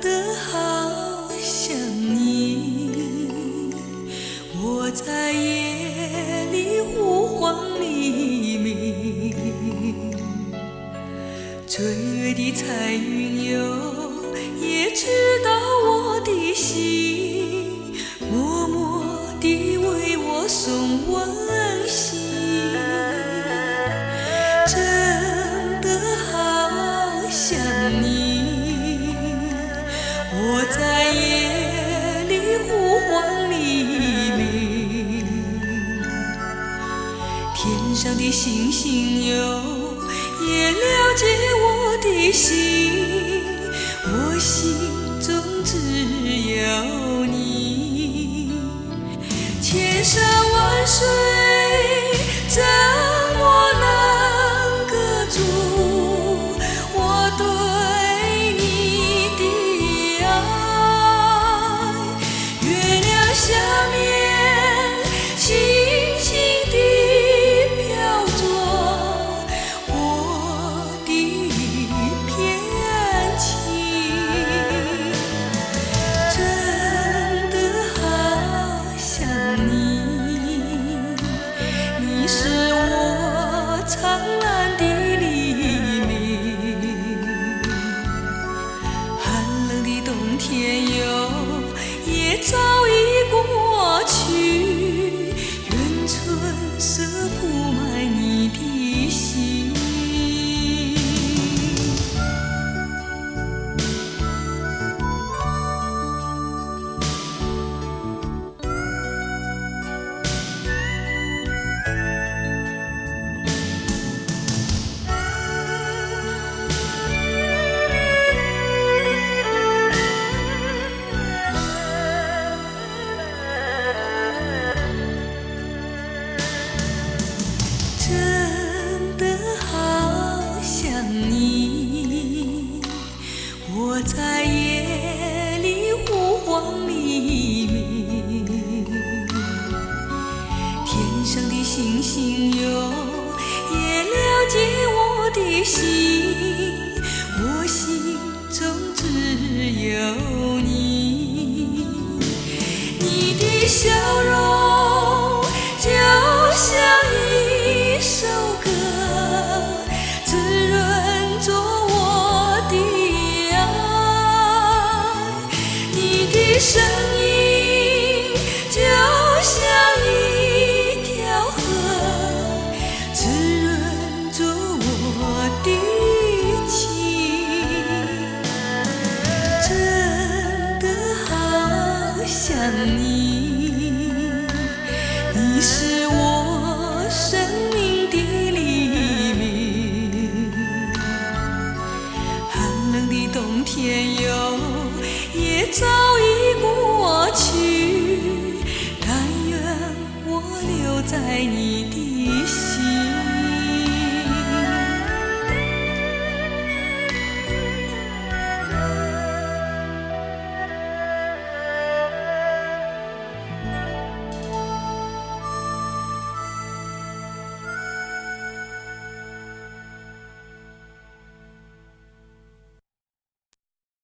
的好想你，我在夜里呼唤黎明，追月的彩云哟，也知道我的心，默默地为我送温馨。真的好想你，我在夜里呼唤黎明，天上的星星哟，也了解我的心，我心中只有你。千山万水怎么能隔住我对你的爱？月亮下面轻轻地飘着我的片情，真的好想你，你是我灿烂的黎明，寒冷的冬天哟，也早已过去，愿春色铺满你的心。真的好想你，我在夜里呼唤黎明，天上的星星哟，也了解我的心，我心中只有你。你的笑容就像一首歌，滋润着我的爱，你的声音就像一条河，滋润着我的情，真的好想你，你是我生命的黎明，寒冷的冬天哟，也早已过去，但愿我留在你的